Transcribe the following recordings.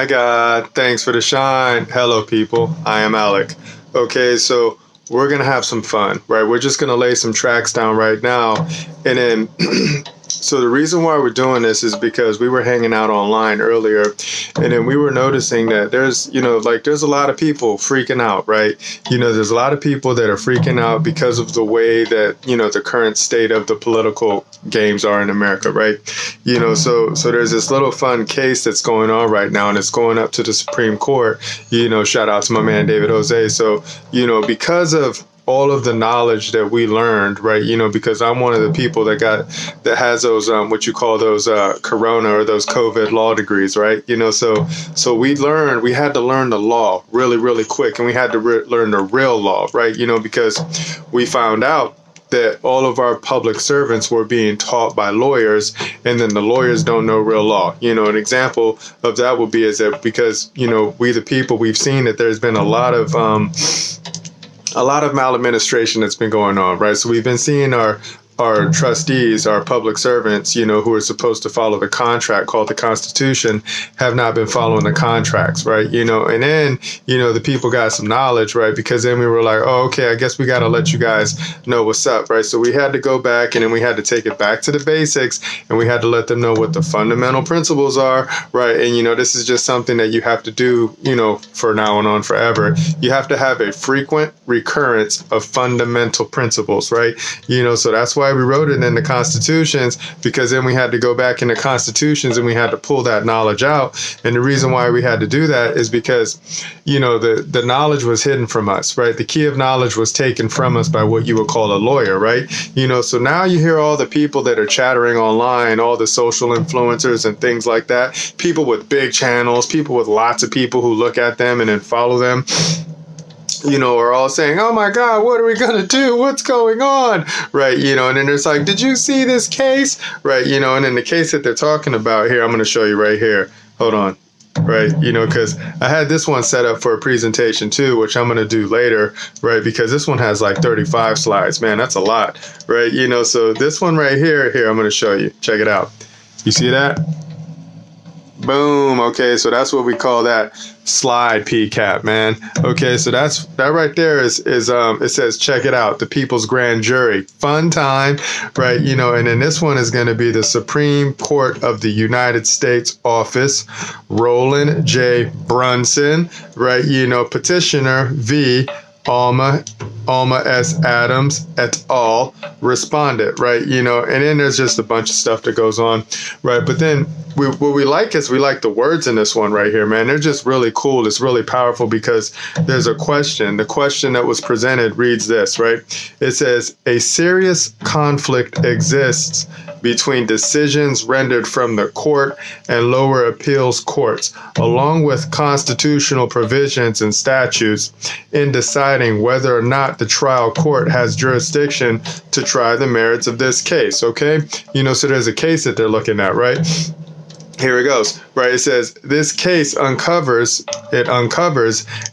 My God, thanks for the shine. Hello, people. I am Alec. Okay, so we're going to have some fun, right? We're just going to lay some tracks down right now. And then, so the reason why we're doing this is because we were hanging out online earlier, and then we were noticing that there's a lot of people freaking out, right? There's a lot of people that are freaking out because of the way that, the current state of the political games are in America, right? So there's this little fun case that's going on right now, and it's going up to the Supreme Court. Shout out to my man, David Jose. So, because of all of the knowledge that we learned, right? Because I'm one of the people that has those, what you call those Corona or those COVID law degrees, right? So we had to learn the law really, really quick, and we had to learn the real law, right? Because we found out that all of our public servants were being taught by lawyers, and then the lawyers don't know real law. An example of that would be is that because, we the people, we've seen that there's been a lot of maladministration that's been going on, right? So we've been seeing our trustees, our public servants, who are supposed to follow the contract called the Constitution, have not been following the contracts, right? And then, the people got some knowledge, right? Because then we were like, oh, okay, I guess we got to let you guys know what's up, right? So we had to go back, and then we had to take it back to the basics, and we had to let them know what the fundamental principles are, right? And, this is just something that you have to do, for now and on forever. You have to have a frequent recurrence of fundamental principles, right? So that's why we wrote it in the constitutions, because then we had to go back in the constitutions and we had to pull that knowledge out. And the reason why we had to do that is because, the knowledge was hidden from us, right? The key of knowledge was taken from us by what you would call a lawyer, right? So now you hear all the people that are chattering online, all the social influencers and things like that, people with big channels, people with lots of people who look at them and then follow them, are all saying, oh my God, what are we going to do? What's going on? Right. And then there's like, did you see this case? Right. And then the case that they're talking about here, I'm going to show you right here. Hold on. Right. Because I had this one set up for a presentation too, which I'm going to do later. Right. Because this one has like 35 slides. Man, that's a lot. Right. So this one right here, I'm going to show you. Check it out. You see that? Boom. Okay, so that's what we call that slide PCAP, man. Okay, so that right there is it says, check it out, the People's Grand Jury. Fun time, right? And then this one is going to be the Supreme Court of the United States Office, Roland J. Brunson, right? Petitioner V. Alma S. Adams et al. Respondent, right? And then there's just a bunch of stuff that goes on, right? But then what we like is we like the words in this one right here, man. They're just really cool. It's really powerful because there's a question. The question that was presented reads this, right? It says, a serious conflict exists between decisions rendered from the court and lower appeals courts, along with constitutional provisions and statutes, in deciding whether or not the trial court has jurisdiction to try the merits of this case, okay? So there's a case that they're looking at, right? Here it goes, right? It says, this case uncovers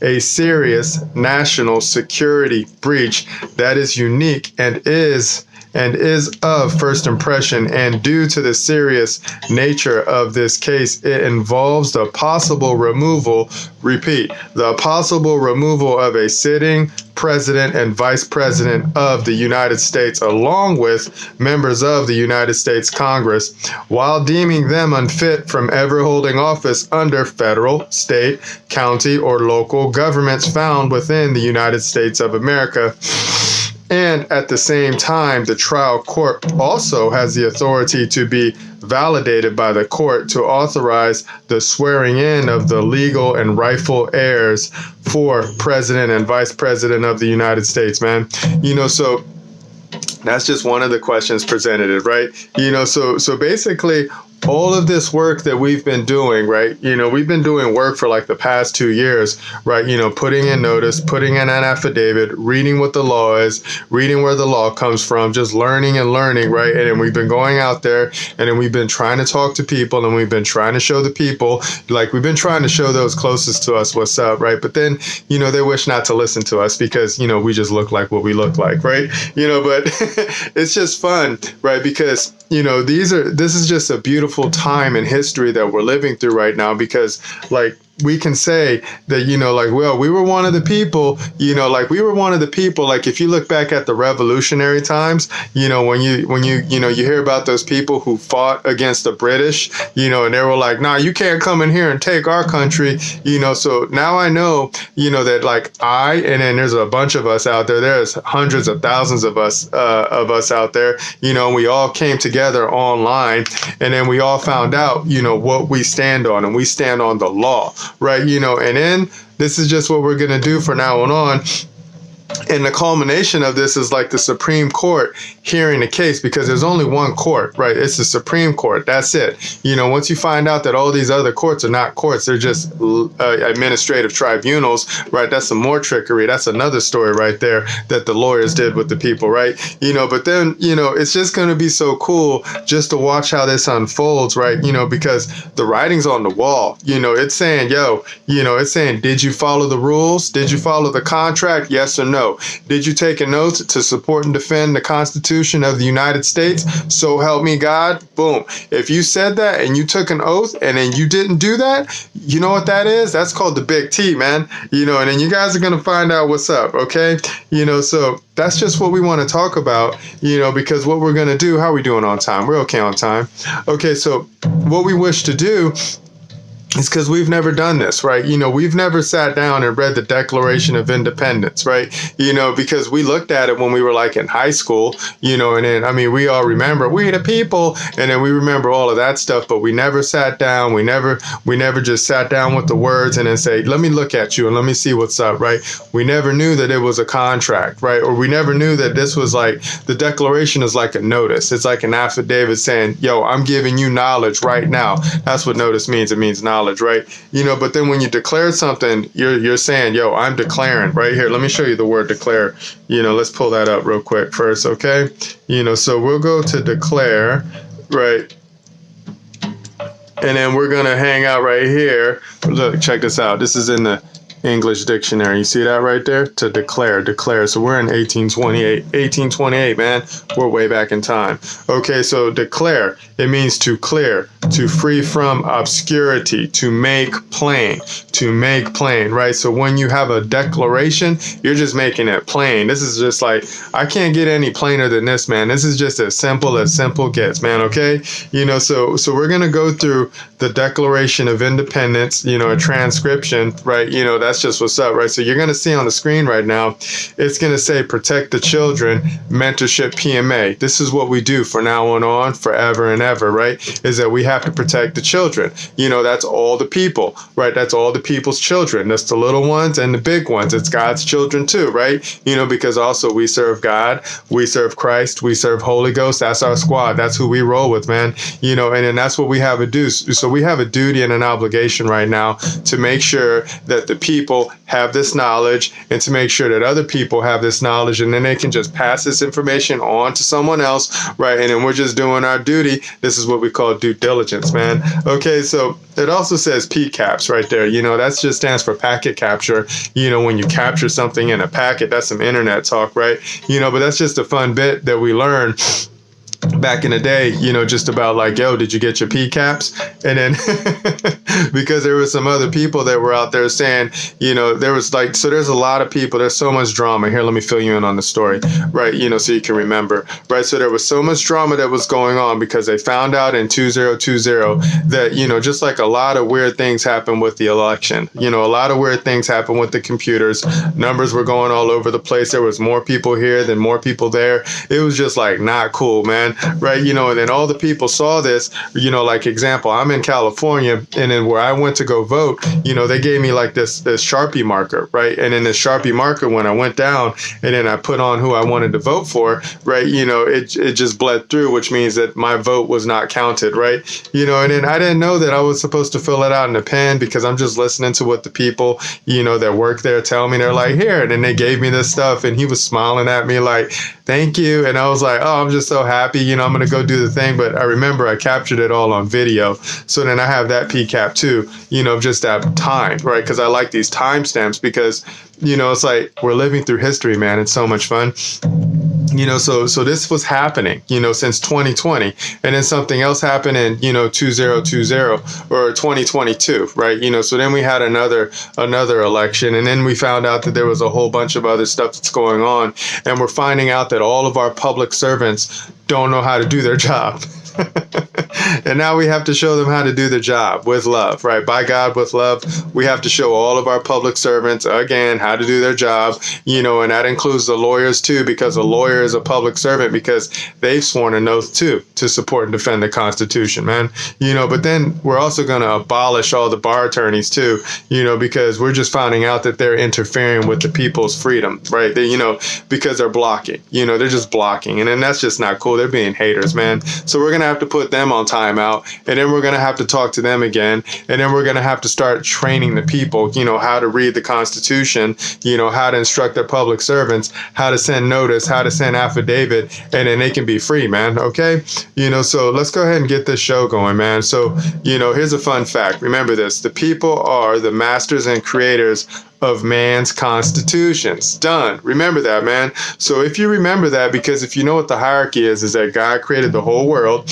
a serious national security breach that is unique and is of first impression, and due to the serious nature of this case, it involves the possible removal of a sitting president and vice president of the United States, along with members of the United States Congress, while deeming them unfit from ever holding office under federal, state, county, or local governments found within the United States of America. And at the same time, the trial court also has the authority to be validated by the court to authorize the swearing in of the legal and rightful heirs for president and vice president of the United States, man. So that's just one of the questions presented, right? So basically, all of this work that we've been doing, right? We've been doing work for like the past 2 years, right? Putting in notice, putting in an affidavit, reading what the law is, reading where the law comes from, just learning and learning, right? And then we've been going out there, and then we've been trying to talk to people, and we've been trying to show the people, like we've been trying to show those closest to us what's up, right? But then, they wish not to listen to us because, we just look like what we look like, right? But it's just fun, right? Because, this is just a beautiful beautiful time in history that we're living through right now, because like we can say that, like, well, we were one of the people, like we were one of the people, like if you look back at the revolutionary times, when you hear about those people who fought against the British, and they were like, nah, you can't come in here and take our country, so now I know, that like and then there's a bunch of us out there, there's hundreds of thousands of us out there, and we all came together online, and then we all found out, what we stand on, and we stand on the law. Right, and then this is just what we're going to do from now on. And the culmination of this is like the Supreme Court hearing the case, because there's only one court, right? It's the Supreme Court. That's it. Once you find out that all these other courts are not courts, they're just administrative tribunals, right? That's some more trickery. That's another story right there that the lawyers did with the people, right? But then, it's just going to be so cool just to watch how this unfolds, right? Because the writing's on the wall. It's saying, it's saying, did you follow the rules? Did you follow the contract? Yes or no? Did you take an oath to support and defend the Constitution of the United States? So help me God. Boom. If you said that and you took an oath and then you didn't do that, you know what that is? That's called the big T, man. And then you guys are going to find out what's up. Okay. So that's just what we want to talk about, because what we're going to do, how are we doing on time? We're okay on time. Okay. So what we wish to do, it's because we've never done this, right? We've never sat down and read the Declaration of Independence, right? Because we looked at it when we were like in high school, and then, we all remember we the people, and then we remember all of that stuff, but we never sat down. We never just sat down with the words and then say, let me look at you and let me see what's up, right? We never knew that it was a contract, right? Or we never knew that this was like, the Declaration is like a notice. It's like an affidavit saying, yo, I'm giving you knowledge right now. That's what notice means. It means knowledge. Right? But then when you declare something, you're saying, yo, I'm declaring right here. Let me show you the word declare. Let's pull that up real quick first. Okay. So we'll go to declare, right? And then we're going to hang out right here. Look, check this out. This is in the English dictionary. You see that right there? To declare. So we're in 1828, man. We're way back in time. Okay, so declare. It means to clear, to free from obscurity, to make plain, right? So when you have a declaration, you're just making it plain. This is just like, I can't get any plainer than this, man. This is just as simple gets, man. Okay. So we're going to go through the Declaration of Independence, a transcription, right? That's just what's up, right? So you're going to see on the screen right now, it's going to say protect the children, mentorship PMA. This is what we do from now on, forever and ever, right? Is that we have to protect the children. That's all the people, right? That's all the people's children. That's the little ones and the big ones. It's God's children too, right? Because also we serve God, we serve Christ, we serve Holy Ghost. That's our squad. That's who we roll with, man. And then that's what we have to do. So we have a duty and an obligation right now to make sure that the people have this knowledge and to make sure that other people have this knowledge, and then they can just pass this information on to someone else, right? And then we're just doing our duty. This is what we call due diligence, man. Okay, so it also says PCAPs right there. That just stands for packet capture. When you capture something in a packet, that's some internet talk, right? But that's just a fun bit that we learn back in the day, just about like, yo, did you get your PCAPs? And then because there were some other people that were out there saying, there was like, so there's a lot of people, there's so much drama here. Let me fill you in on the story, right? So you can remember, right? So there was so much drama that was going on because they found out in 2020 that, just like a lot of weird things happened with the election, a lot of weird things happened with the computers. Numbers were going all over the place. There was more people here than more people there. It was just like not cool, man. Right. And then all the people saw this, like example, I'm in California, and then where I went to go vote, they gave me like this Sharpie marker. Right. And in this Sharpie marker, when I went down and then I put on who I wanted to vote for, right, it just bled through, which means that my vote was not counted. Right. And then I didn't know that I was supposed to fill it out in a pen, because I'm just listening to what the people, that work there tell me. They're like, here. And then they gave me this stuff, and he was smiling at me like, thank you. And I was like, oh, I'm just so happy. I'm going to go do the thing. But I remember I captured it all on video. So then I have that PCAP too, just that time, right? Because I like these timestamps, because It's like we're living through history, man. It's so much fun. So this was happening, since 2020, and then something else happened in, 2020 or 2022, right? So then we had another election, and then we found out that there was a whole bunch of other stuff that's going on, and we're finding out that all of our public servants don't know how to do their job. And now we have to show them how to do their job with love, right? By God, with love, we have to show all of our public servants, again, how to do their job, and that includes the lawyers too, because a lawyer is a public servant because they've sworn an oath too to support and defend the Constitution, man. But then we're also going to abolish all the bar attorneys too, because we're just finding out that they're interfering with the people's freedom, right? They, because they're blocking, they're just blocking. And then that's just not cool. They're being haters, man. So we're going to have to put them on timeout, and then we're going to have to talk to them again, and then we're going to have to start training the people, how to read the Constitution, how to instruct their public servants, how to send notice, how to send affidavit, and then they can be free, man. Okay, so let's go ahead and get this show going, man. So here's a fun fact. Remember this: the people are the masters and creators of man's constitutions. Done. Remember that, man. So if you remember that, because if you know what the hierarchy is that God created the whole world.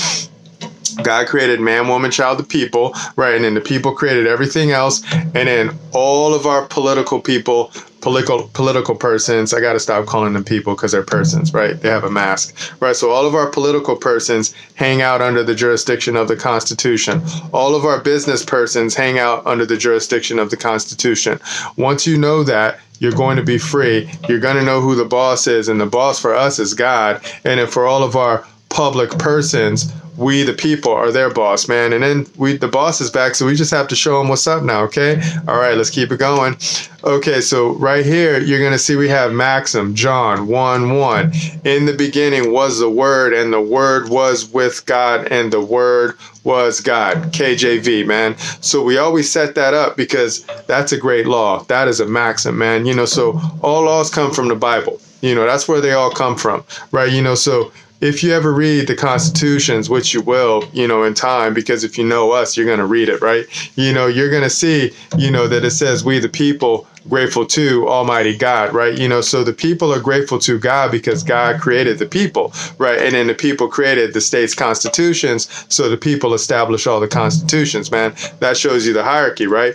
God created man, woman, child, the people, right? And then the people created everything else. And then all of our political people, political persons, I got to stop calling them people because they're persons, right? They have a mask, right? So all of our political persons hang out under the jurisdiction of the Constitution. All of our business persons hang out under the jurisdiction of the Constitution. Once you know that, you're going to be free. You're going to know who the boss is. And the boss for us is God. And then for all of our public persons, we the people are their boss, man. And then the boss is back, so we just have to show them what's up now, okay? All right, let's keep it going. Okay, so right here, you're going to see we have Maxim, John 1:1. In the beginning was the Word, and the Word was with God, and the Word was God. KJV, man. So we always set that up because that's a great law. That is a maxim, man. So all laws come from the Bible. That's where they all come from, right? So if you ever read the Constitutions, which you will, in time, because if you know us, you're going to read it, right? You're going to see, that it says we the people grateful to Almighty God, right? So the people are grateful to God because God created the people, right? And then the people created the state's constitutions. So the people establish all the constitutions, man. That shows you the hierarchy, right?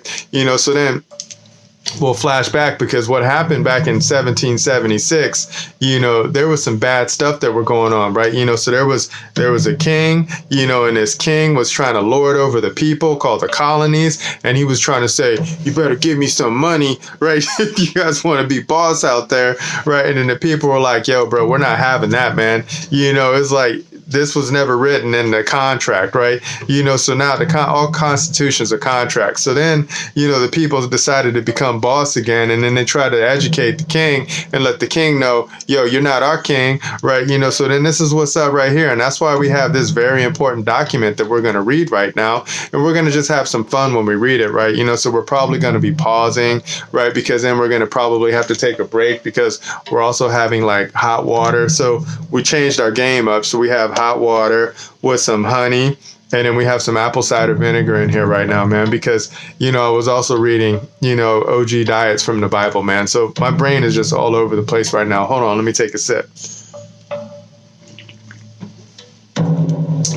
So then we'll flash back because what happened back in 1776, there was some bad stuff that were going on, right? So there was a king, and this king was trying to lord over the people called the colonies. And he was trying to say, you better give me some money, right? If you guys want to be boss out there, right? And then the people were like, yo, bro, we're not having that, man. It's like, this was never written in the contract, right? So now all constitutions are contracts. So then, the people decided to become boss again, and then they try to educate the king and let the king know, yo, you're not our king, right? So then this is what's up right here. And that's why we have this very important document that we're going to read right now. And we're going to just have some fun when we read it, right? So we're probably going to be pausing, right? Because then we're going to probably have to take a break because we're also having like hot water. So we changed our game up. So we have hot water with some honey, and then we have some apple cider vinegar in here right now, man, because I was also reading OG diets from the Bible, man. So my brain is just all over the place right now. Hold on, let me take a sip.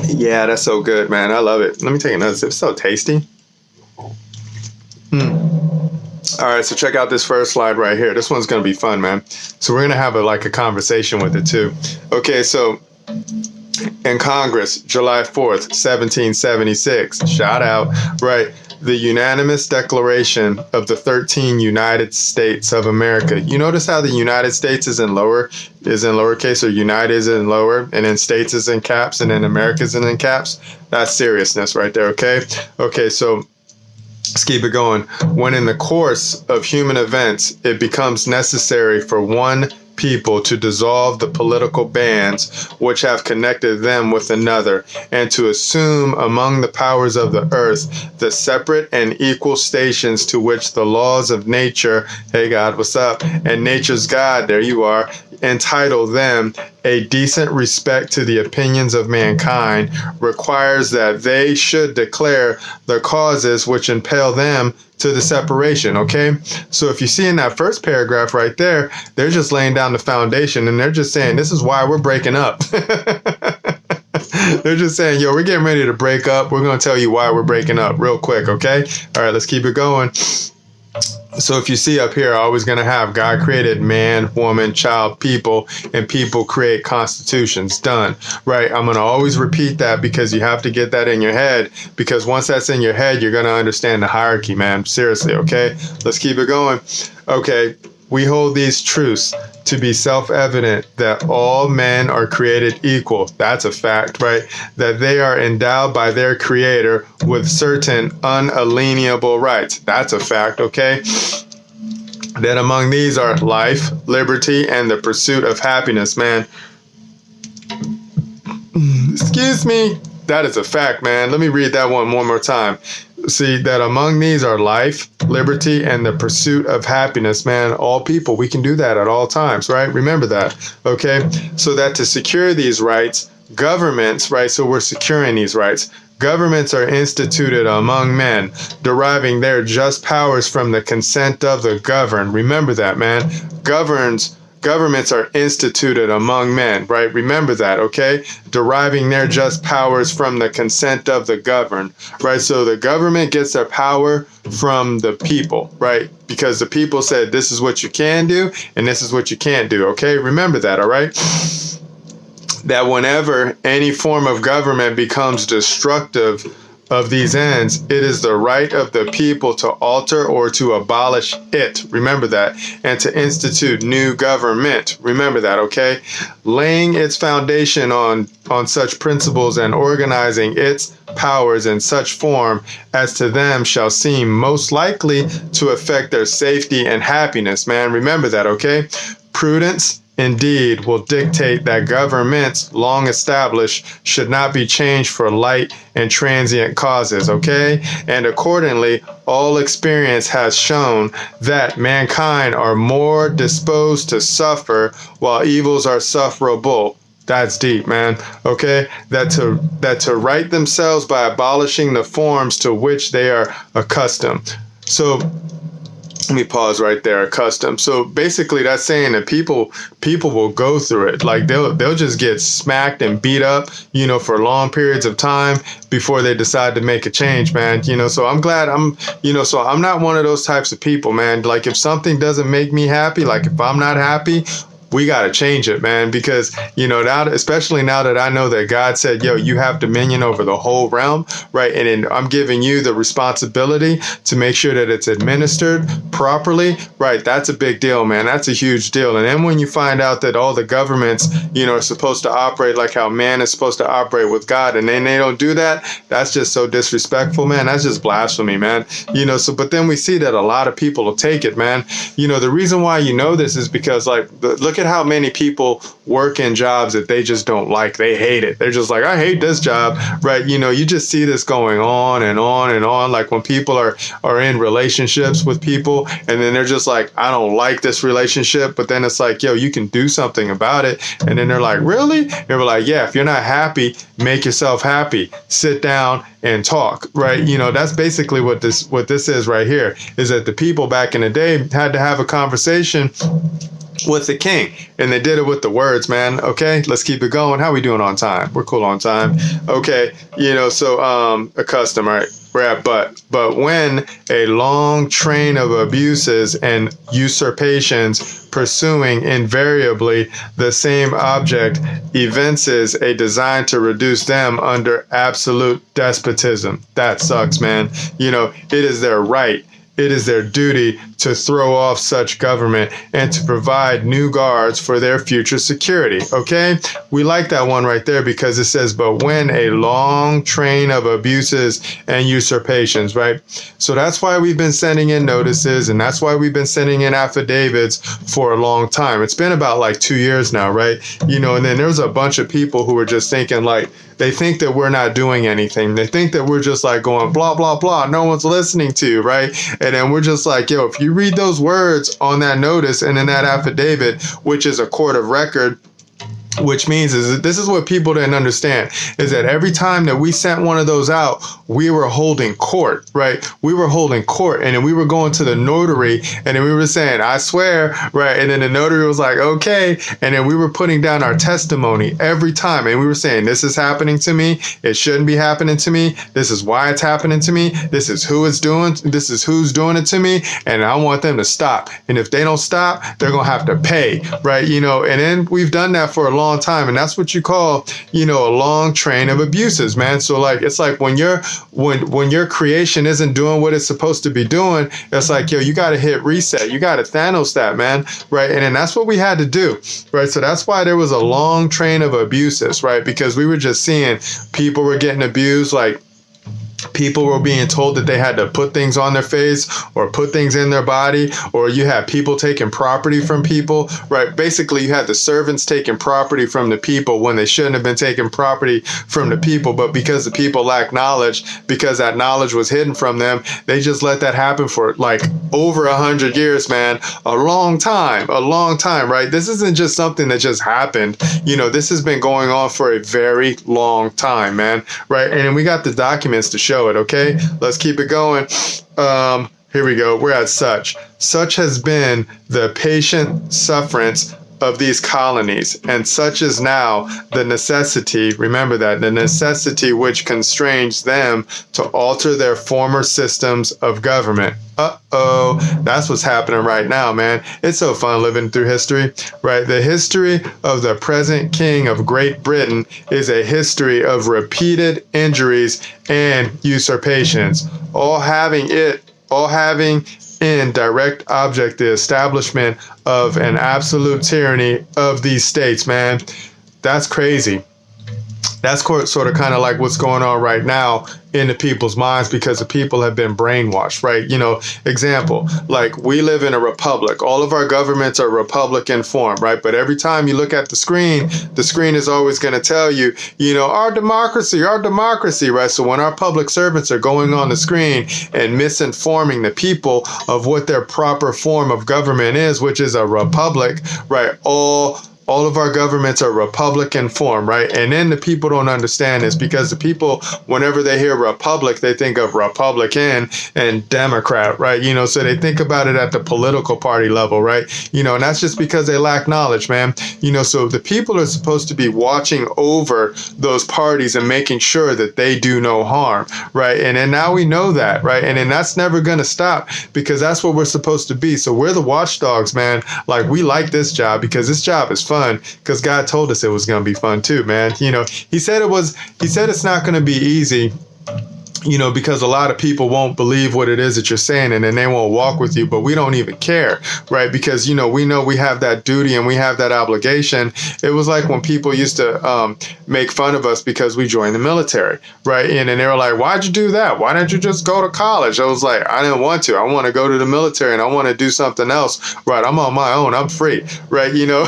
Yeah, that's so good, man. I love it. Let me take another sip. It's so tasty. All right, so check out this first slide right here. This one's going to be fun, man. So we're going to have a conversation with it too. Okay, so in Congress, July 4th, 1776, shout out, right? The unanimous declaration of the 13 United States of America. You notice how the United States is in lowercase, or United is in lower, and then States is in caps, and then America is in caps? That's seriousness right there, okay? Okay, so let's keep it going. When in the course of human events, it becomes necessary for one people to dissolve the political bands which have connected them with another, and to assume among the powers of the earth the separate and equal stations to which the laws of nature, hey God, what's up, and nature's God, there you are, entitle them a decent respect to the opinions of mankind, requires that they should declare the causes which impel them to the separation. Okay, so if you see in that first paragraph right there, they're just laying down the foundation, and they're just saying this is why we're breaking up. They're just saying, yo, we're getting ready to break up. We're going to tell you why we're breaking up real quick. Okay, all right, let's keep it going. So if you see up here, always going to have God created man, woman, child, people, and people create constitutions. Done. Right? I'm going to always repeat that because you have to get that in your head, because once that's in your head, you're going to understand the hierarchy, man. Seriously. Okay, let's keep it going. Okay, we hold these truths to be self-evident, that all men are created equal. That's a fact, right? That they are endowed by their creator with certain unalienable rights. That's a fact, okay? That among these are life, liberty, and the pursuit of happiness, man. Excuse me. That is a fact, man. Let me read that one more time. See, that among these are life, liberty, and the pursuit of happiness, man. All people, we can do that at all times, right? Remember that, okay? So that to secure these rights, governments, right? So we're securing these rights. Governments are instituted among men, deriving their just powers from the consent of the governed. Remember that, man. Governments are instituted among men, right? Remember that, okay? Deriving their just powers from the consent of the governed, right? So the government gets their power from the people, right? Because the people said this is what you can do and this is what you can't do, okay? Remember that, all right? That whenever any form of government becomes destructive of these ends, it is the right of the people to alter or to abolish it. Remember that. And to institute new government. Remember that, okay? Laying its foundation on such principles and organizing its powers in such form as to them shall seem most likely to affect their safety and happiness, man. Remember that, okay? Prudence, indeed, will dictate that governments long established should not be changed for light and transient causes, okay? And accordingly, all experience has shown that mankind are more disposed to suffer while evils are sufferable. That's deep, man. Okay? That to right themselves by abolishing the forms to which they are accustomed. So let me pause right there. Accustomed. So basically, that's saying that people will go through it. Like they'll just get smacked and beat up, for long periods of time before they decide to make a change, man. So I'm glad so I'm not one of those types of people, man. Like if something doesn't make me happy, like if I'm not happy, we got to change it, man, because, now, especially now that I know that God said, yo, you have dominion over the whole realm, right? And I'm giving you the responsibility to make sure that it's administered properly, right? That's a big deal, man. That's a huge deal. And then when you find out that all the governments, are supposed to operate like how man is supposed to operate with God, and then they don't do that, that's just so disrespectful, man. That's just blasphemy, man. But then we see that a lot of people will take it, man. The reason why this is because, look at how many people work in jobs that they just don't like. They hate it. They're just like, I hate this job, right? You just see this going on and on and on. Like when people are in relationships with people and then they're just like, I don't like this relationship. But then it's like, yo, you can do something about it. And then they're like, really? They're like, yeah, if you're not happy, make yourself happy. Sit down and talk, right? That's basically what this is right here, is that the people back in the day had to have a conversation with the king, and they did it with the words, man. Okay, let's keep it going. How we doing on time? We're cool on time. Okay, accustomed, right? We're at but when a long train of abuses and usurpations pursuing invariably the same object evinces a design to reduce them under absolute despotism. That sucks, man. It is their right. It is their duty to throw off such government and to provide new guards for their future security. Okay? We like that one right there because it says, but when a long train of abuses and usurpations, right? So that's why we've been sending in notices, and that's why we've been sending in affidavits for a long time. It's been about 2 years now, right? And then there's a bunch of people who are just thinking they think that we're not doing anything. They think that we're just going blah, blah, blah. No one's listening to, right? And then we're just like, yo, if you read those words on that notice and in that affidavit, which is a court of record, which means is that this is what people didn't understand, is that every time that we sent one of those out, we were holding court, right? We were holding court, and then we were going to the notary, and then we were saying, I swear, right? And then the notary was like, okay. And then we were putting down our testimony every time, and we were saying, this is happening to me. It shouldn't be happening to me. This is why it's happening to me. This is who's doing it to me. And I want them to stop. And if they don't stop, they're going to have to pay, right? You know, and then we've done that for a long time, and that's what you call, you know, a long train of abuses, man. So like, it's like when your creation isn't doing what it's supposed to be doing, it's like, yo, you got to hit reset. You got to Thanos that, man, right? And then that's what we had to do, right? So that's why there was a long train of abuses, right? Because we were just seeing people were getting abused, like people were being told that they had to put things on their face or put things in their body, or you had people taking property from people, right? Basically, you had the servants taking property from the people when they shouldn't have been taking property from the people. But because the people lacked knowledge, because that knowledge was hidden from them, they just let that happen for like over 100 years, man. A long time, right? This isn't just something that just happened. You know, this has been going on for a very long time, man, right? And we got the documents to show it. Okay, let's keep it going. Here we go. We're at such has been the patient sufferance of these colonies, and such is now the necessity, remember that, the necessity which constrains them to alter their former systems of government. That's what's happening right now, man. It's so fun living through history, right? The history of the present king of Great Britain is a history of repeated injuries and usurpations, all having in direct object the establishment of an absolute tyranny of these states, man. That's crazy. That's sort of kind of like what's going on right now in the people's minds, because the people have been brainwashed, right? You know, example, like we live in a republic. All of our governments are Republican form, right? But every time you look at the screen is always going to tell you, you know, our democracy, right? So when our public servants are going on the screen and misinforming the people of what their proper form of government is, which is a republic, right? All of our governments are Republican form, right? And then the people don't understand this, because the people, whenever they hear republic, they think of Republican and Democrat, right? You know, so they think about it at the political party level, right? You know, and that's just because they lack knowledge, man. You know, so the people are supposed to be watching over those parties and making sure that they do no harm, right? And then now we know that, right? And then that's never going to stop, because that's what we're supposed to be. So we're the watchdogs, man. Like, we like this job because this job is fun, because God told us it was going to be fun too, man. You know, he said it's not going to be easy, you know, because a lot of people won't believe what it is that you're saying, and then they won't walk with you. But we don't even care, right? Because, you know we have that duty and we have that obligation. It was like when people used to make fun of us because we joined the military, right? And then they were like, why'd you do that? Why didn't you just go to college? I was like, I didn't want to. I want to go to the military and I want to do something else, right? I'm on my own. I'm free, right? You know,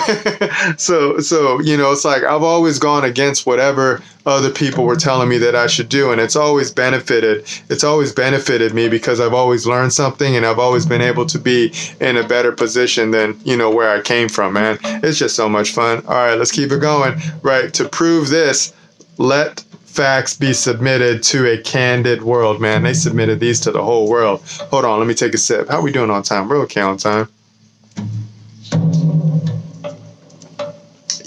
so, you know, it's like I've always gone against whatever other people were telling me that I should do, and it's always benefited me, because I've always learned something, and I've always been able to be in a better position than, you know, where I came from, man. It's just so much fun. All right, let's keep it going. Right, to prove this, let facts be submitted to a candid world, man. They submitted these to the whole world. Hold on, let me take a sip. How we doing on time? We're okay on time.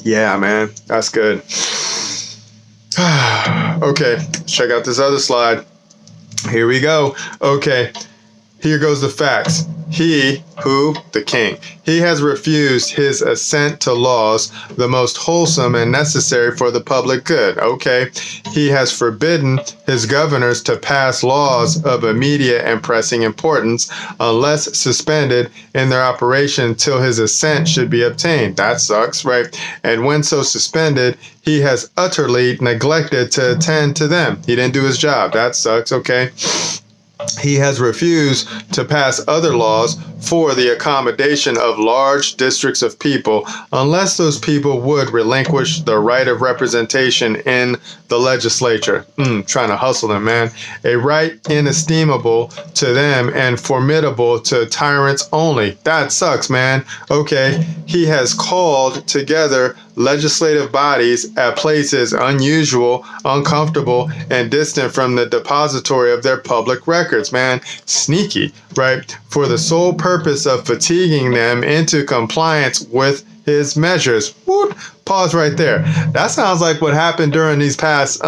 Yeah, man, that's good. Okay, check out this other slide. Here we go. Okay, here goes the facts. He, who? The king. He has refused his assent to laws, the most wholesome and necessary for the public good. Okay. He has forbidden his governors to pass laws of immediate and pressing importance, unless suspended in their operation till his assent should be obtained. That sucks, right? And when so suspended, he has utterly neglected to attend to them. He didn't do his job. That sucks, okay? He has refused to pass other laws for the accommodation of large districts of people, unless those people would relinquish the right of representation in the legislature. Trying to hustle them, man. A right inestimable to them and formidable to tyrants only. That sucks, man. Okay, he has called together legislative bodies at places unusual, uncomfortable, and distant from the depository of their public records, man. Sneaky, right? For the sole purpose of fatiguing them into compliance with his measures. Woot. Pause right there. That sounds like what happened during these past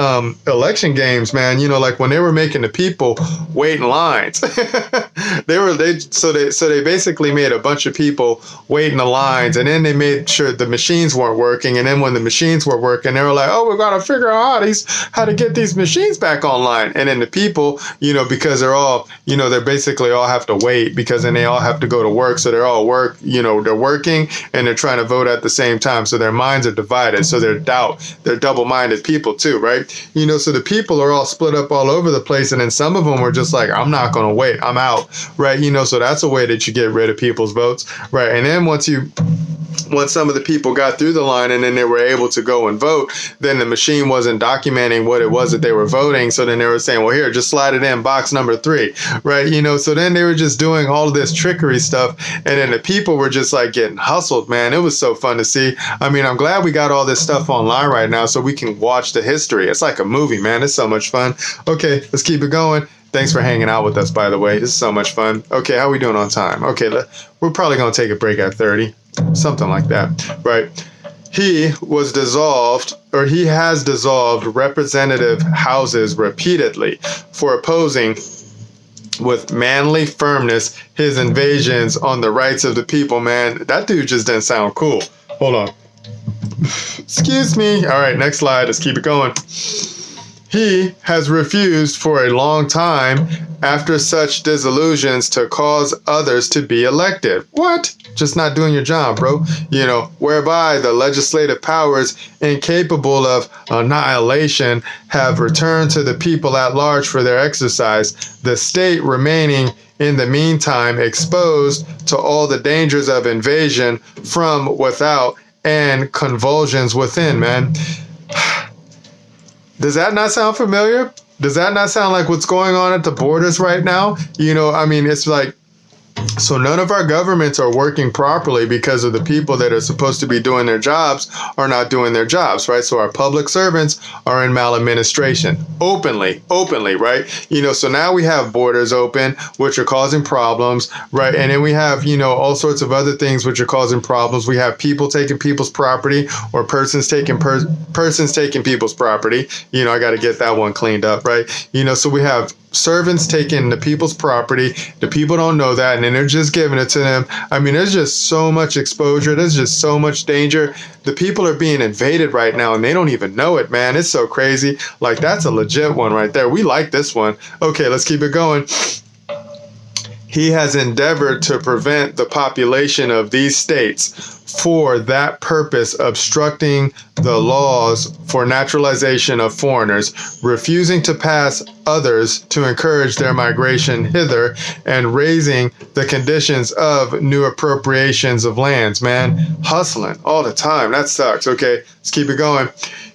election games, man. You know, like when they were making the people wait in lines. So they basically made a bunch of people wait in the lines, and then they made sure the machines weren't working. And then when the machines were working, they were like, "Oh, we gotta figure out how to get these machines back online." And then the people, you know, because they're all, you know, they're basically all have to wait because then they all have to go to work. So they're all they're working and they're trying to vote at the same time. So their minds are divided. So they're double-minded people too, right? You know, so the people are all split up all over the place. And then some of them were just like, I'm not going to wait. I'm out, right? You know, so that's a way that you get rid of people's votes, right? And then once some of the people got through the line and then they were able to go and vote, then the machine wasn't documenting what it was that they were voting. So then they were saying, well, here, just slide it in box number 3, right? You know, so then they were just doing all of this trickery stuff. And then the people were just like getting hustled, man. It was so fun to see. I mean, I'm glad we got all this stuff online right now so we can watch the history. It's like a movie, man. It's so much fun. Okay, let's keep it going. Thanks for hanging out with us, by the way. This is so much fun. Okay, how are we doing on time? Okay, we're probably going to take a break at 30. Something like that, right? He has dissolved representative houses repeatedly for opposing with manly firmness his invasions on the rights of the people, man. That dude just didn't sound cool. Hold on. Excuse me. All right, next slide. Let's keep it going. He has refused for a long time after such disillusions to cause others to be elected. What? Just not doing your job, bro. You know, whereby the legislative powers incapable of annihilation have returned to the people at large for their exercise, the state remaining in the meantime exposed to all the dangers of invasion from without and convulsions within, man. Does that not sound familiar? Does that not sound like what's going on at the borders right now? You know, I mean, it's like, so none of our governments are working properly because of the people that are supposed to be doing their jobs are not doing their jobs, right? So our public servants are in maladministration openly, right? You know, so now we have borders open, which are causing problems, right? And then we have, you know, all sorts of other things which are causing problems. We have people taking people's property or persons taking people's property. You know, I got to get that one cleaned up, right? You know, so we have servants taking the people's property. The people don't know that, and then they're just giving it to them. I mean, there's just so much exposure. There's just so much danger. The people are being invaded right now, and they don't even know it, man. It's so crazy. Like, that's a legit one right there. We like this one. Okay, let's keep it going. He has endeavored to prevent the population of these states for that purpose, obstructing the laws for naturalization of foreigners, refusing to pass others to encourage their migration hither, and raising the conditions of new appropriations of lands, man. Hustling all the time. That sucks. Okay, let's keep it going.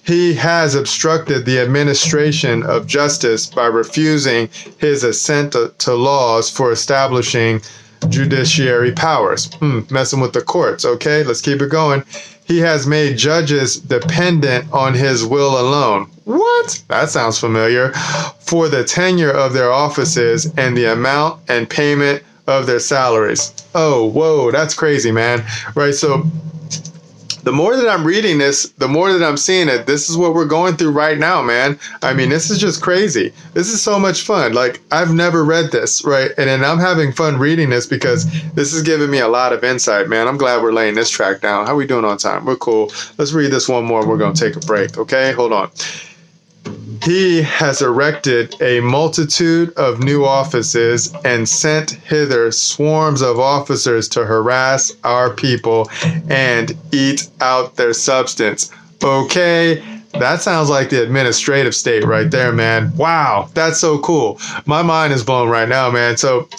He has obstructed the administration of justice by refusing his assent to laws for establishing judiciary powers. Messing with the courts. Okay, let's keep it going. He has made judges dependent on his will alone. What? That sounds familiar. For the tenure of their offices and the amount and payment of their salaries. Oh, whoa, that's crazy, man. Right, so the more that I'm reading this, the more that I'm seeing it, this is what we're going through right now, man. I mean, this is just crazy. This is so much fun. Like, I've never read this, right? And then I'm having fun reading this because this is giving me a lot of insight, man. I'm glad we're laying this track down. How are we doing on time? We're cool. Let's read this one more. We're going to take a break, okay? Hold on. He has erected a multitude of new offices and sent hither swarms of officers to harass our people and eat out their substance. Okay, that sounds like the administrative state right there, man. Wow, that's so cool. My mind is blown right now, man. So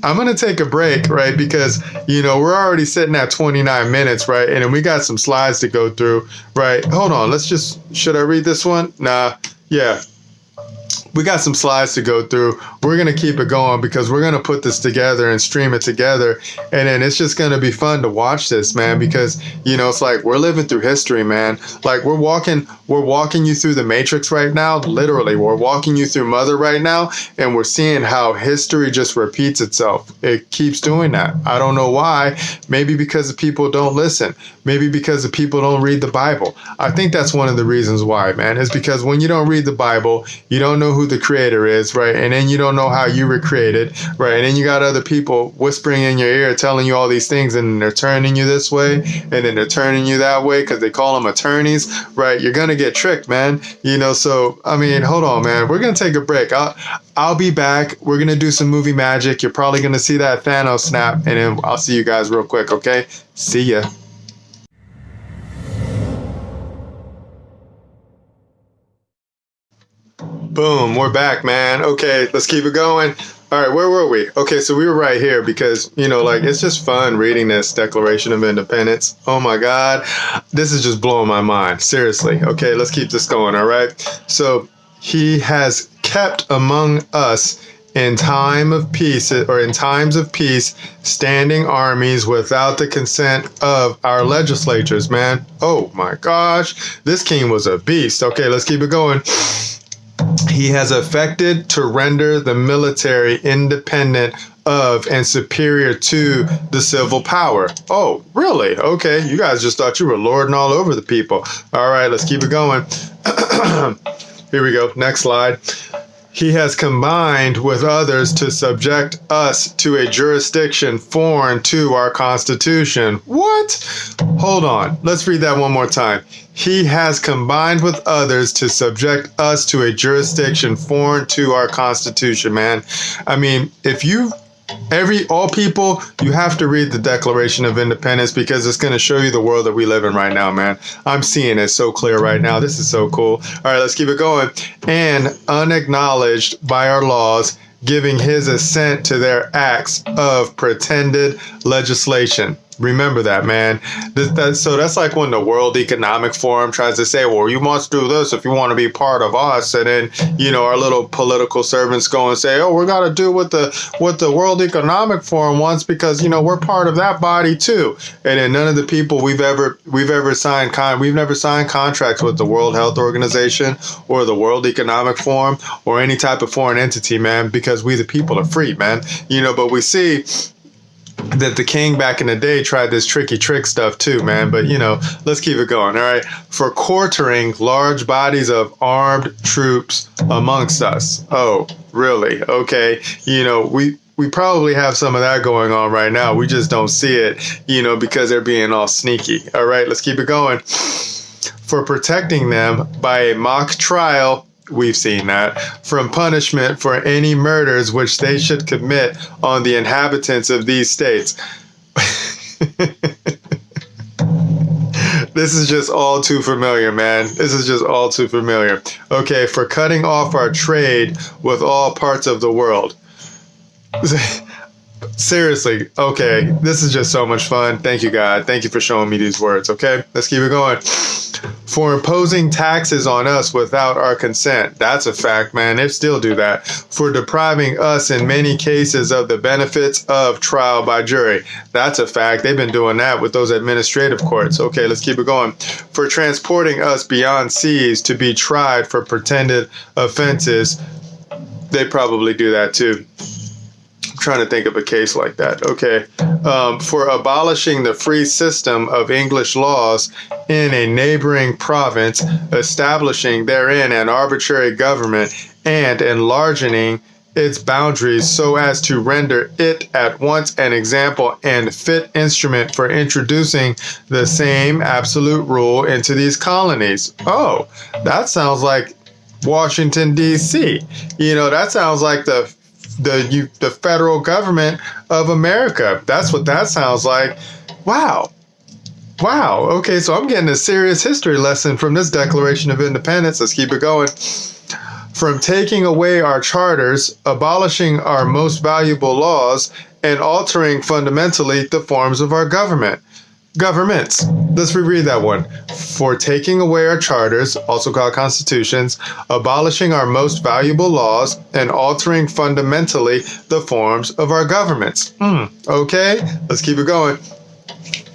I'm going to take a break, right? Because, we're already sitting at 29 minutes, right? And then we got some slides to go through, right? Hold on. Should I read this one? Nah. Yeah. We got some slides to go through. We're going to keep it going because we're going to put this together and stream it together. And then it's just going to be fun to watch this, man, because, it's like we're living through history, man. Like we're walking you through the Matrix right now. Literally, we're walking you through Mother right now. And we're seeing how history just repeats itself. It keeps doing that. I don't know why. Maybe because the people don't listen. Maybe because the people don't read the Bible. I think that's one of the reasons why, man, is because when you don't read the Bible, you don't know who the creator is, right? And then you don't know how you were created, right? And then you got other people whispering in your ear, telling you all these things, and they're turning you this way, and then they're turning you that way because they call them attorneys, right? You're going to get tricked, man. So, hold on, man. We're going to take a break. I'll be back. We're going to do some movie magic. You're probably going to see that Thanos snap, and then I'll see you guys real quick, okay? See ya. Boom, we're back, man. Okay, let's keep it going. All right, where were we? Okay, so we were right here because, it's just fun reading this Declaration of Independence. Oh my God, this is just blowing my mind. Seriously. Okay, let's keep this going, all right? So he has kept among us in times of peace, standing armies without the consent of our legislatures, man. Oh my gosh, this king was a beast. Okay, let's keep it going. He has affected to render the military independent of and superior to the civil power. Oh, really? Okay, you guys just thought you were lording all over the people. All right, let's keep it going. Here we go. Next slide. He has combined with others to subject us to a jurisdiction foreign to our Constitution. What? Hold on. Let's read that one more time. He has combined with others to subject us to a jurisdiction foreign to our Constitution, man. All people, you have to read the Declaration of Independence because it's going to show you the world that we live in right now, man. I'm seeing it so clear right now. This is so cool. All right, let's keep it going. And unacknowledged by our laws, giving his assent to their acts of pretended legislation. Remember that, man. So that's like when the World Economic Forum tries to say, well, you must do this if you want to be part of us. And then, our little political servants go and say, oh, we got to do what the World Economic Forum wants because, we're part of that body too. And then none of the people we've never signed contracts with the World Health Organization or the World Economic Forum or any type of foreign entity, man, because we the people are free, man. But we see that the king back in the day tried this trick stuff too, man. But, let's keep it going. All right. For quartering large bodies of armed troops amongst us. Oh, really? Okay. We probably have some of that going on right now. We just don't see it, because they're being all sneaky. All right. Let's keep it going. For protecting them by a mock trial. We've seen that, from punishment for any murders which they should commit on the inhabitants of these states. This is just all too familiar, man. This is just all too familiar. Okay, for cutting off our trade with all parts of the world. Seriously, okay, this is just so much fun. Thank you, God. Thank you for showing me these words, okay? Let's keep it going. For imposing taxes on us without our consent. That's a fact, man. They still do that. For depriving us in many cases of the benefits of trial by jury. That's a fact. They've been doing that with those administrative courts. Okay, let's keep it going. For transporting us beyond seas to be tried for pretended offenses. They probably do that too. Trying to think of a case like that. Okay. For abolishing the free system of English laws in a neighboring province, establishing therein an arbitrary government, and enlarging its boundaries so as to render it at once an example and fit instrument for introducing the same absolute rule into these colonies. Oh, that sounds like Washington, D.C. That sounds like the federal government of America. That's what that sounds like. Wow. Okay, so I'm getting a serious history lesson from this Declaration of Independence. Let's keep it going. From taking away our charters, abolishing our most valuable laws, and altering fundamentally the forms of our governments. Let's reread that one. For taking away our charters, also called constitutions, abolishing our most valuable laws, and altering fundamentally the forms of our governments. Okay, let's keep it going.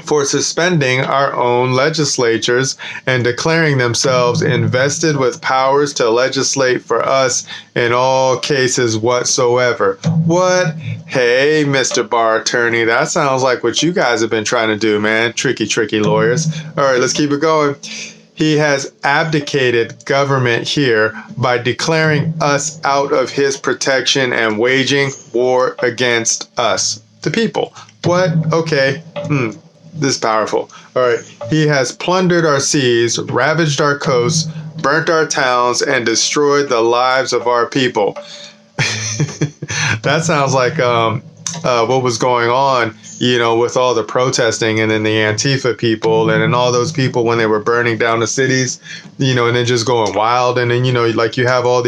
For suspending our own legislatures and declaring themselves invested with powers to legislate for us in all cases whatsoever. What? Hey, Mr. Bar Attorney, that sounds like what you guys have been trying to do, man. Tricky lawyers. All right, let's keep it going. He has abdicated government here by declaring us out of his protection and waging war against us, the people. What? Okay. This is powerful. All right. He has plundered our seas, ravaged our coasts, burnt our towns, and destroyed the lives of our people. That sounds like what was going on, with all the protesting and then the Antifa people and then all those people when they were burning down the cities, and then just going wild. And then, like you have all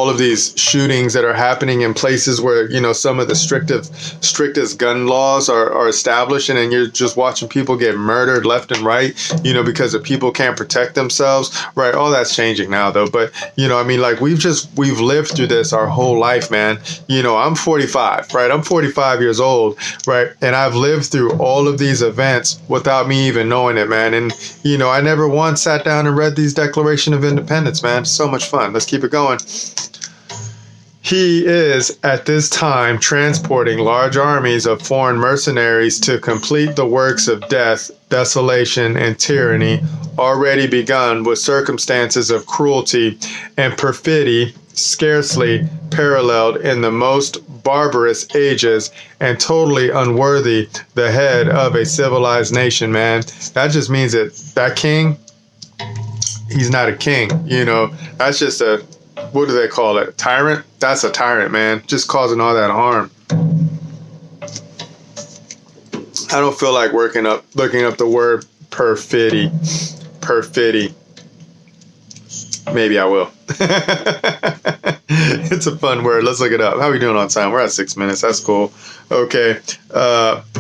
of these shootings that are happening in places where, some of the strictest gun laws are established, and then you're just watching people get murdered left and right, because the people can't protect themselves, right? All that's changing now, though. But, we've lived through this our whole life, man. I'm 45, right? I'm 45 years old, right? And I've lived through all of these events without me even knowing it, man. And, I never once sat down and read these Declaration of Independence, man. It's so much fun. Let's keep it going. He is, at this time, transporting large armies of foreign mercenaries to complete the works of death, desolation, and tyranny already begun with circumstances of cruelty and perfidy scarcely paralleled in the most barbarous ages and totally unworthy the head of a civilized nation, man. That just means that king, he's not a king, That's just what do they call it? Tyrant? That's a tyrant, man. Just causing all that harm. I don't feel like looking up the word perfidy. Perfidy. Maybe I will. It's a fun word. Let's look it up. How are we doing on time? We're at 6 minutes. That's cool. Okay.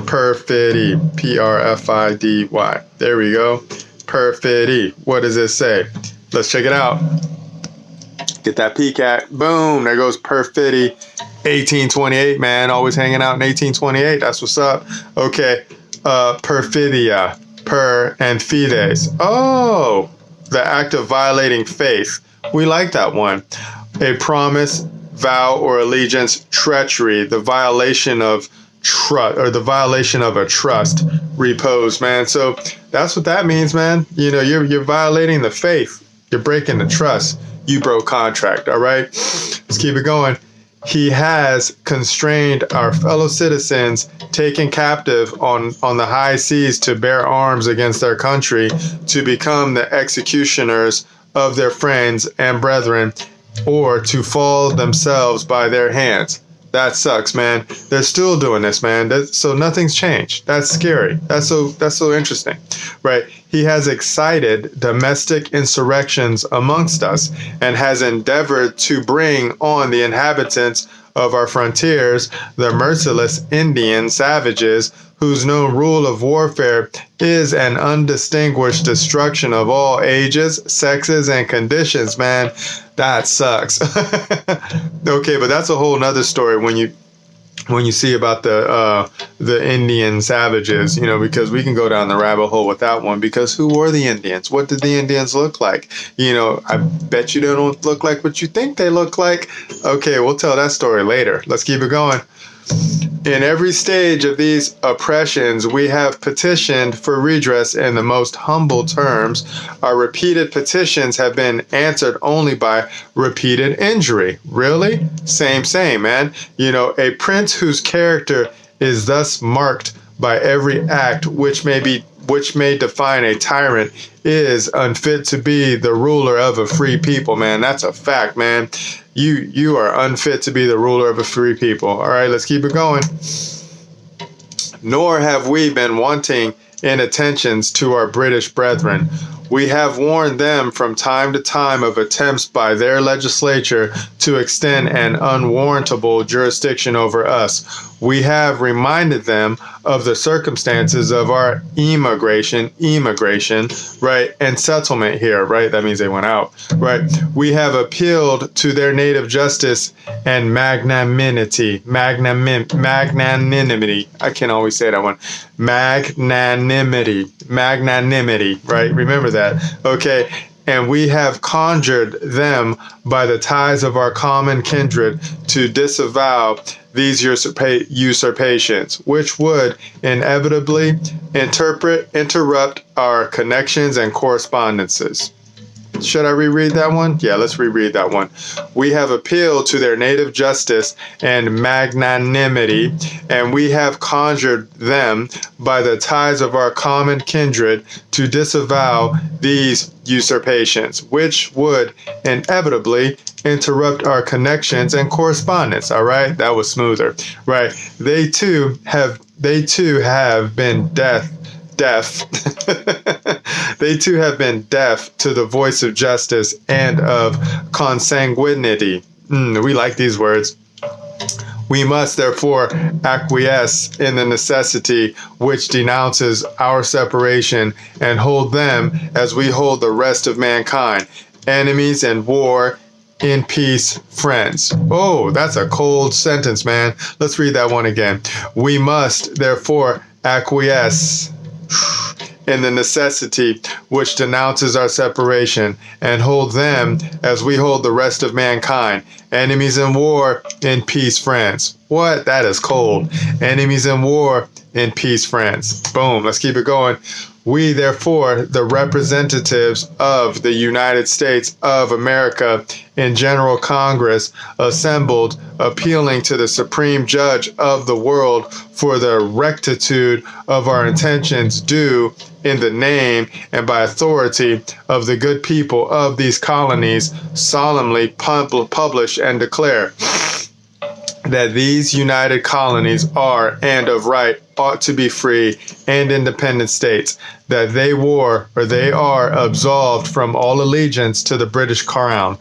Perfidy. P-R-F-I-D-Y. There we go. Perfidy. What does it say? Let's check it out. Get that peek at. Boom. There goes perfidy. 1828, man. Always hanging out in 1828. That's what's up. Okay. Perfidia. Per and fides. Oh, the act of violating faith. We like that one. A promise, vow, or allegiance, treachery, the violation of trust, or the violation of a trust, repose, man. So that's what that means, man. You're violating the faith. You're breaking the trust. You broke contract, all right? Let's keep it going. He has constrained our fellow citizens taken captive on the high seas to bear arms against their country, to become the executioners of their friends and brethren, or to fall themselves by their hands. That sucks, man. They're still doing this, man. So nothing's changed. That's scary. That's so interesting, right? He has excited domestic insurrections amongst us and has endeavored to bring on the inhabitants of our frontiers, the merciless Indian savages, whose known rule of warfare is an undistinguished destruction of all ages, sexes, and conditions, man. That sucks. Okay, but that's a whole nother story when you see about the Indian savages, because we can go down the rabbit hole with that one, because who were the Indians? What did the Indians look like? I bet you they don't look like what you think they look like. Okay, we'll tell that story later. Let's keep it going. In every stage of these oppressions, we have petitioned for redress in the most humble terms. Our repeated petitions have been answered only by repeated injury. Really? Same, man. A prince whose character is thus marked by every act which may define a tyrant is unfit to be the ruler of a free people, man. That's a fact, man. You are unfit to be the ruler of a free people. All right, let's keep it going. Nor have we been wanting in attentions to our British brethren. We have warned them from time to time of attempts by their legislature to extend an unwarrantable jurisdiction over us. We have reminded them of the circumstances of our immigration, right, and settlement here, right? That means they went out, right? We have appealed to their native justice and magnanimity. I can't always say that one. Magnanimity, right? Remember that, okay? And we have conjured them by the ties of our common kindred to disavow these usurpations, which would inevitably interrupt our connections and correspondences. Should I reread that one? Yeah, let's reread that one. We have appealed to their native justice and magnanimity, and we have conjured them by the ties of our common kindred to disavow these usurpations, which would inevitably interrupt our connections and correspondence. All right, that was smoother, right? They too have been deaf. They too have been deaf to the voice of justice and of consanguinity. We like these words. We must therefore acquiesce in the necessity which denounces our separation and hold them as we hold the rest of mankind, enemies in war, in peace, friends. Oh, that's a cold sentence, man. Let's read that one again. We must therefore acquiesce in the necessity which denounces our separation and hold them as we hold the rest of mankind, enemies in war, in peace, friends. What? That is cold. Enemies in war, in peace, friends. Boom. Let's keep it going. We, therefore, the representatives of the United States of America in General Congress, assembled, appealing to the Supreme Judge of the world for the rectitude of our intentions, do, in the name and by authority of the good people of these colonies, solemnly publish and declare that these united colonies are, and of right, ought to be free and independent states, that they are absolved from all allegiance to the British Crown,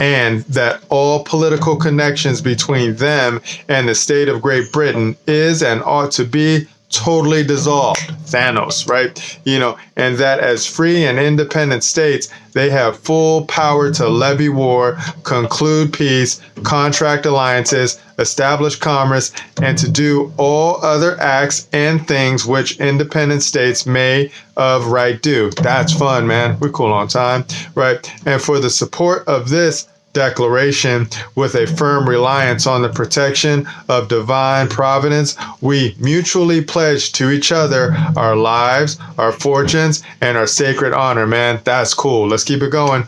and that all political connections between them and the state of Great Britain is and ought to be totally dissolved. Thanos, right? And that as free and independent states, they have full power to levy war, conclude peace, contract alliances, establish commerce, and to do all other acts and things which independent states may of right do. That's fun, man. We're cool on time, right? And for the support of this declaration, with a firm reliance on the protection of divine providence, we mutually pledge to each other our lives, our fortunes, and our sacred honor. Man, that's cool. Let's keep it going.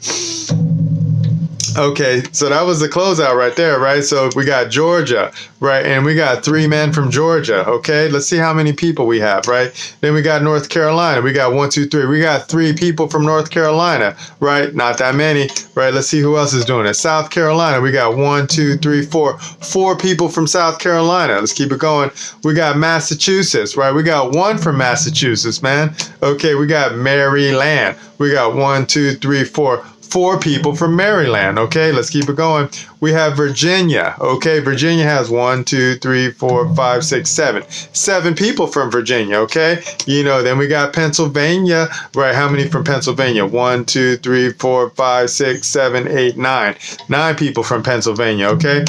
Okay, so that was the closeout right there, right? So we got Georgia, right? And we got 3 men from Georgia, okay? Let's see how many people we have, right? Then we got North Carolina. We got 1, 2, 3. We got 3 people from North Carolina, right? Not that many, right? Let's see who else is doing it. South Carolina. We got 1, 2, 3, 4. 4 people from South Carolina. Let's keep it going. We got Massachusetts, right? We got 1 from Massachusetts, man. Okay, we got Maryland. We got 1, 2, 3, 4. 4 people from Maryland. Okay, let's keep it going. We have Virginia. Okay, Virginia has 1, 2, 3, 4, 5, 6, 7. 7 people from Virginia. Okay, then we got Pennsylvania. Right, how many from Pennsylvania? 1, 2, 3, 4, 5, 6, 7, 8, 9. 9 people from Pennsylvania. Okay.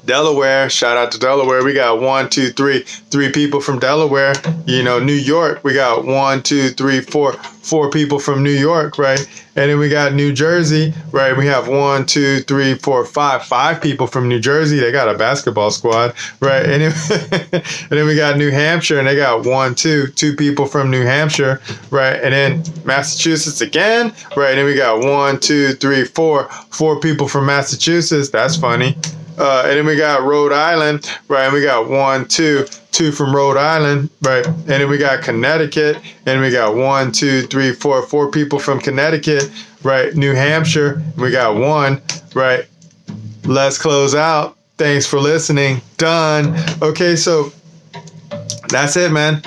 Delaware, shout out to Delaware. We got 1, 2, 3 people from Delaware. New York, we got 1, 2, 3, 4 people from New York, right? And then we got New Jersey, right? We have 1, 2, 3, 4, 5 people from New Jersey. They got a basketball squad, right? And then we got New Hampshire, and they got 2 people from New Hampshire, right? And then Massachusetts again, right? And then we got 1, 2, 3, 4 people from Massachusetts. That's funny. And then we got Rhode Island, right? And we got 1, 2 from Rhode Island, right? And then we got Connecticut, and we got 1, 2, 3, 4 people from Connecticut, right? New Hampshire, we got 1, right? Let's close out. Thanks for listening. Done. Okay, so that's it, man.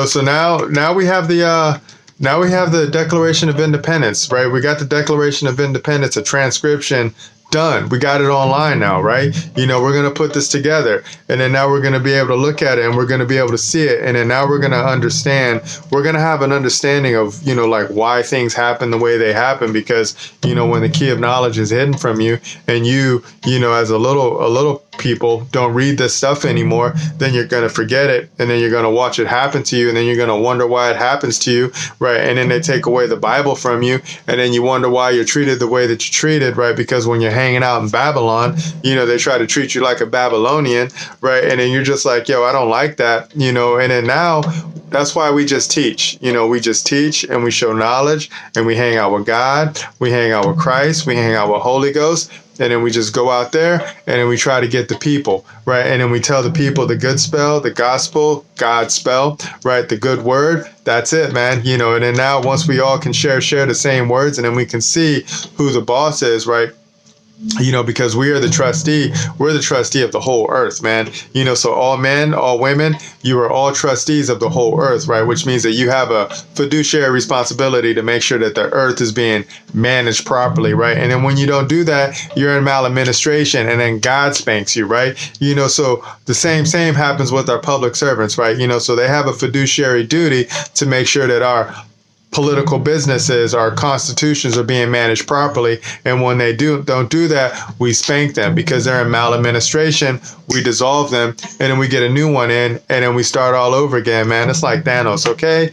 So now we have the Now we have the Declaration of Independence, right? We got the Declaration of Independence, a transcription done. We got it online now, right? We're going to put this together, and then now we're going to be able to look at it, and we're going to be able to see it, and then now we're going to understand. We're going to have an understanding of, like why things happen the way they happen, because, when the key of knowledge is hidden from you, and you as a little people don't read this stuff anymore, then you're going to forget it, and then you're going to watch it happen to you, and then you're going to wonder why it happens to you, right? And then they take away the Bible from you, and then you wonder why you're treated the way that you're treated, right? Because when you're hanging out in Babylon, they try to treat you like a Babylonian, right? And then you're just like, yo, I don't like that, and then now that's why we just teach. We just teach, and we show knowledge, and we hang out with God, we hang out with Christ, we hang out with Holy Ghost, and then we just go out there, and then we try to get the people, right? And then we tell the people the good spell, the gospel, God's spell, right? The good word. That's it, man. And then now once we all can share the same words, and then we can see who the boss is, right? Because we are the trustee. We're the trustee of the whole earth, man. So all men, all women, you are all trustees of the whole earth, right? Which means that you have a fiduciary responsibility to make sure that the earth is being managed properly, right? And then when you don't do that, you're in maladministration, and then God spanks you, right? So the same happens with our public servants, right? So they have a fiduciary duty to make sure that our political businesses, our constitutions are being managed properly, and when they don't do that, we spank them because they're in maladministration. We dissolve them, and then we get a new one in, and then we start all over again, man. It's like Thanos, okay?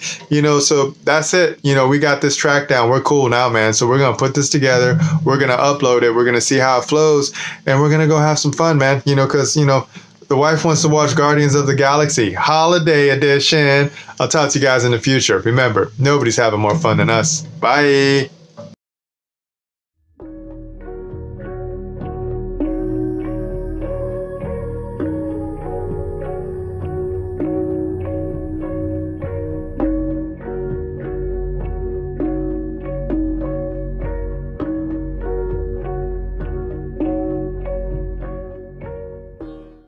So that's it. We got this track down. We're cool now, man. So we're gonna put this together. We're gonna upload it. We're gonna see how it flows, and we're gonna go have some fun, man. Because the wife wants to watch Guardians of the Galaxy Holiday Edition. I'll talk to you guys in the future. Remember, nobody's having more fun than us. Bye.